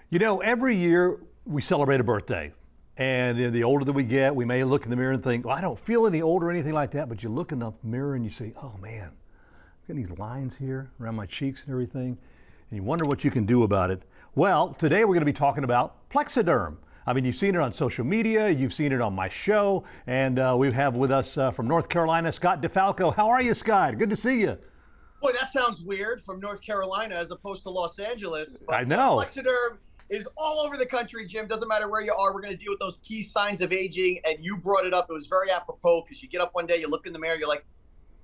You know, every year we celebrate a birthday. And the older that we get, we may look in the mirror and think, well, I don't feel any older or anything like that. But you look in the mirror and you say, oh man, got these lines here around my cheeks and everything. And you wonder what you can do about it. Well, today we're going to be talking about Plexaderm. I mean, you've seen it on social media, you've seen it on my show, and we have with us from North Carolina, Scott DeFalco. How are you, Scott? Good to see you. Boy, that sounds weird, from North Carolina as opposed to Los Angeles. But I know. Plexaderm is all over the country, Jim. Doesn't matter where you are. We're going to deal with those key signs of aging, and you brought it up. It was very apropos because you get up one day, you look in the mirror, you're like,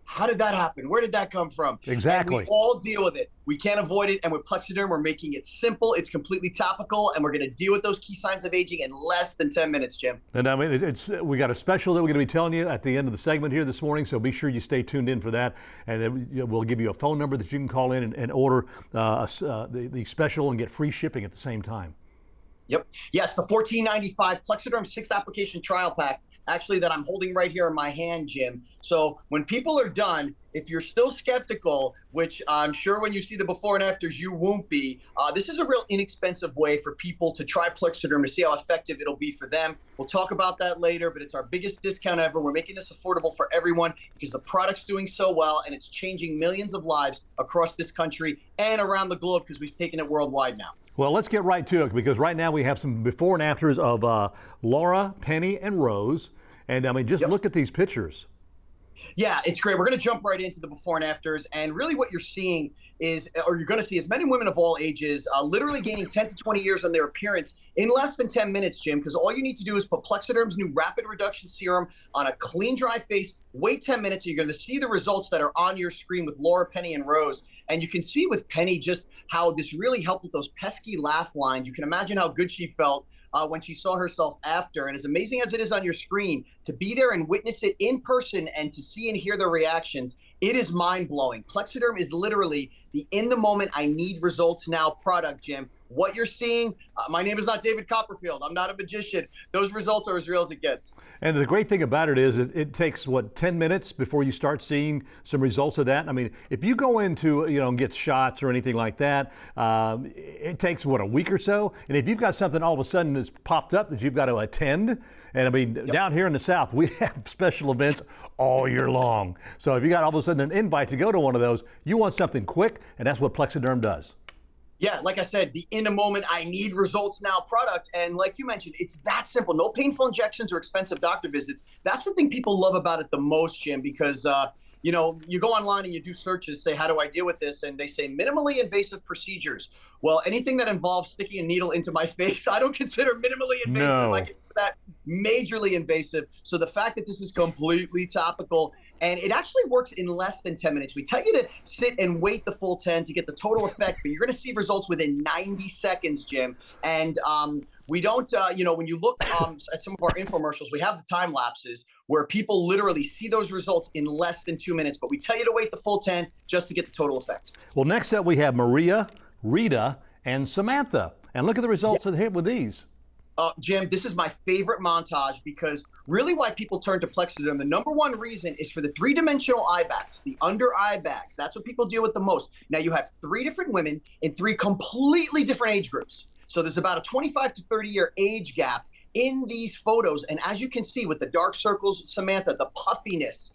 how did that happen? Where did that come from? Exactly. And we all deal with it. We can't avoid it. And with Plexaderm, we're making it simple. It's completely topical, and we're going to deal with those key signs of aging in less than 10 minutes, Jim. And I mean, we got a special that we're going to be telling you at the end of the segment here this morning, so be sure you stay tuned in for that. And then we'll give you a phone number that you can call in and order the special and get free shipping at the same time. Yep. Yeah, it's the $14.95 Plexaderm 6-application trial pack, actually, that I'm holding right here in my hand, Jim. So when people are done, if you're still skeptical, which I'm sure when you see the before and afters, you won't be, this is a real inexpensive way for people to try Plexaderm to see how effective it'll be for them. We'll talk about that later, but it's our biggest discount ever. We're making this affordable for everyone because the product's doing so well, and it's changing millions of lives across this country and around the globe because we've taken it worldwide now. Well, let's get right to it because right now we have some before and afters of Laura, Penny, and Rose. And I mean, just look at these pictures. Yeah, it's great. We're going to jump right into the before and afters. And really what you're seeing is, or you're going to see, is men and women of all ages literally gaining 10 to 20 years on their appearance in less than 10 minutes, Jim, because all you need to do is put Plexaderm's new rapid reduction serum on a clean, dry face, wait 10 minutes, and you're going to see the results that are on your screen with Laura, Penny, and Rose. And you can see with Penny just how this really helped with those pesky laugh lines. You can imagine how good she felt when she saw herself after. And as amazing as it is on your screen, to be there and witness it in person and to see and hear their reactions, it is mind-blowing. Plexaderm is literally the in-the-moment, I need results now product, Jim. What you're seeing, my name is not David Copperfield. I'm not a magician. Those results are as real as it gets. And the great thing about it is it takes, what, 10 minutes before you start seeing some results of that? I mean, if you go into, and get shots or anything like that, it takes, what, a week or so? And if you've got something all of a sudden that's popped up that you've got to attend, and I mean, down here in the South, we have special events all year long. So if you got all of a sudden an invite to go to one of those, you want something quick, and that's what Plexaderm does. Yeah, like I said, the in a moment, I need results now product. And like you mentioned, it's that simple. No painful injections or expensive doctor visits. That's the thing people love about it the most, Jim, because, you go online and you do searches, say, how do I deal with this? And they say minimally invasive procedures. Well, anything that involves sticking a needle into my face, I don't consider minimally invasive. No. I consider that majorly invasive. So the fact that this is completely topical, and it actually works in less than 10 minutes. We tell you to sit and wait the full 10 to get the total effect, but you're going to see results within 90 seconds, Jim. And we don't, when you look at some of our infomercials, we have the time lapses where people literally see those results in less than 2 minutes, but we tell you to wait the full 10 just to get the total effect. Well, next up we have Maria, Rita, and Samantha. And look at the results with these. Jim, this is my favorite montage because really why people turn to Plexaderm, the number one reason is for the three-dimensional eye bags, the under eye bags. That's what people deal with the most. Now you have 3 different women in 3 completely different age groups. So there's about a 25 to 30-year age gap in these photos. And as you can see with the dark circles, Samantha, the puffiness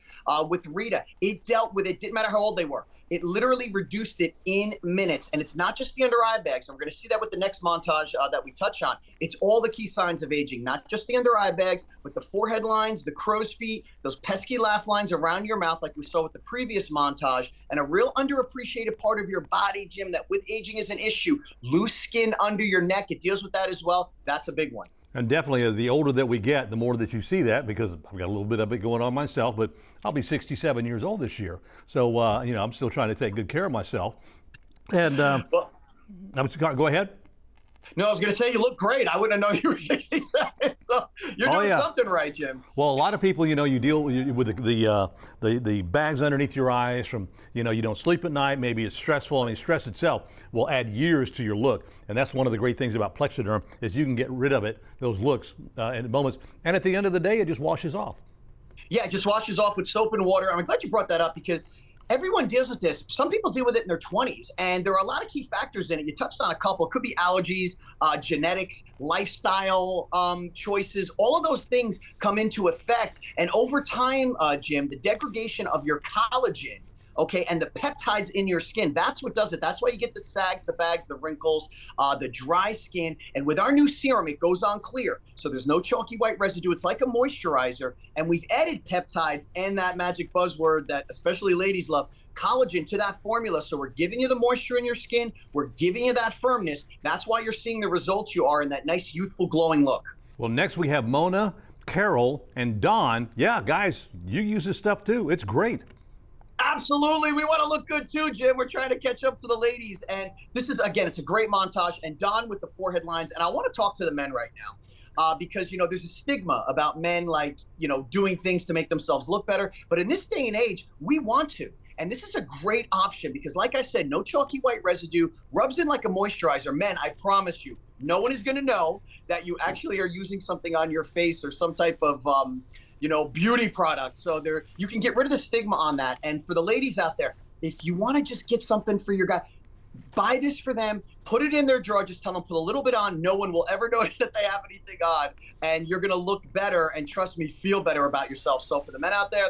with Rita, it dealt with it, didn't matter how old they were. It literally reduced it in minutes. And it's not just the under eye bags. And we're going to see that with the next montage that we touch on. It's all the key signs of aging, not just the under eye bags, but the forehead lines, the crow's feet, those pesky laugh lines around your mouth like we saw with the previous montage, and a real underappreciated part of your body, Jim, that with aging is an issue. Loose skin under your neck, it deals with that as well. That's a big one. And definitely the older that we get, the more that you see that, because I've got a little bit of it going on myself, but I'll be 67 years old this year. So, I'm still trying to take good care of myself. And go ahead. No, I was going to say you look great. I wouldn't have known you were 67. So you're doing something right, Jim. Well, a lot of people, you deal with the bags underneath your eyes from, you don't sleep at night. Maybe it's stressful. I mean, stress itself will add years to your look. And that's one of the great things about Plexaderm is you can get rid of it, those looks in moments. And at the end of the day, it just washes off. Yeah, it just washes off with soap and water. I'm glad you brought that up because everyone deals with this. Some people deal with it in their 20s, and there are a lot of key factors in it. You touched on a couple. It could be allergies, genetics, lifestyle choices, all of those things come into effect. And over time, Jim, the degradation of your collagen, okay, and the peptides in your skin, that's what does it. That's why you get the sags, the bags, the wrinkles, the dry skin. And with our new serum, it goes on clear. So there's no chalky white residue. It's like a moisturizer. And we've added peptides and that magic buzzword that especially ladies love, collagen, to that formula. So we're giving you the moisture in your skin. We're giving you that firmness. That's why you're seeing the results you are in that nice, youthful, glowing look. Well, next we have Mona, Carol, and Dawn. Yeah, guys, you use this stuff too. It's great. Absolutely. We want to look good too, Jim. We're trying to catch up to the ladies. And this is, again, it's a great montage. And Don with the forehead lines. And I want to talk to the men right now because, you know, there's a stigma about men, like, you know, doing things to make themselves look better. But in this day and age, we want to. And this is a great option because, like I said, no chalky white residue, rubs in like a moisturizer. Men, I promise you, no one is going to know that you actually are using something on your face or some type of you know, beauty product. So there, you can get rid of the stigma on that. And for the ladies out there, if you want to just get something for your guy, buy this for them, put it in their drawer, just tell them put a little bit on. No one will ever notice that they have anything on, and you're going to look better and, trust me, feel better about yourself. So for the men out there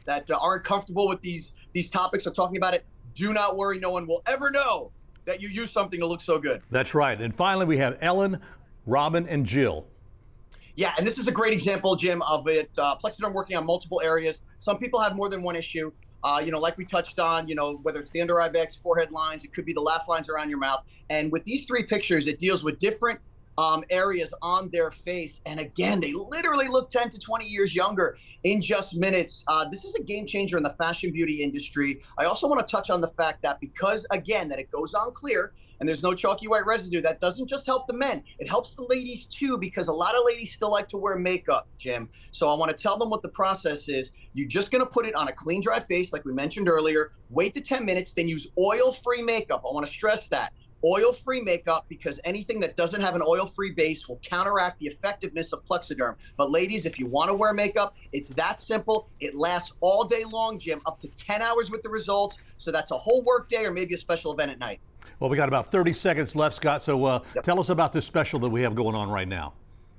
that aren't comfortable with these topics or talking about it, do not worry. No one will ever know that you use something to look so good. That's right. And finally, we have Ellen, Robin, and Jill. Yeah, and this is a great example, Jim, of it. Plexaderm working on multiple areas. Some people have more than one issue. You know, like we touched on, you know, whether it's the under eye bags, forehead lines, it could be the laugh lines around your mouth. And with these three pictures, it deals with different areas on their face. And again, they literally look 10 to 20 years younger in just minutes. This is a game changer in the fashion beauty industry. I also want to touch on the fact that because, again, that it goes on clear, and there's no chalky white residue, that doesn't just help the men. It helps the ladies too, because a lot of ladies still like to wear makeup, Jim. So I want to tell them what the process is. You're just going to put it on a clean, dry face, like we mentioned earlier. Wait the 10 minutes, then use oil-free makeup. I want to stress that. Oil-free makeup, because anything that doesn't have an oil-free base will counteract the effectiveness of Plexaderm. But ladies, if you want to wear makeup, it's that simple. It lasts all day long, Jim, up to 10 hours with the results. So that's a whole work day or maybe a special event at night. Well, we got about 30 seconds left, Scott, so tell us about this special that we have going on right now.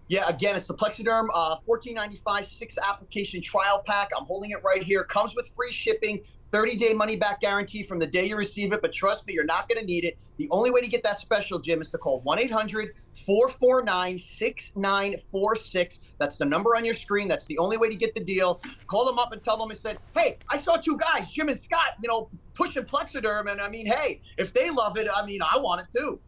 Yeah, again, it's the Plexaderm $14.95 6-application trial pack. I'm holding it right here. Comes with free shipping, 30-day money-back guarantee from the day you receive it, but trust me, you're not going to need it. The only way to get that special, Jim, is to call 1-800-449-6946. That's the number on your screen. That's the only way to get the deal. Call them up and tell them I said, hey, I saw two guys, Jim and Scott, you know, pushing Plexaderm, and I mean, hey, if they love it, I mean, I want it too.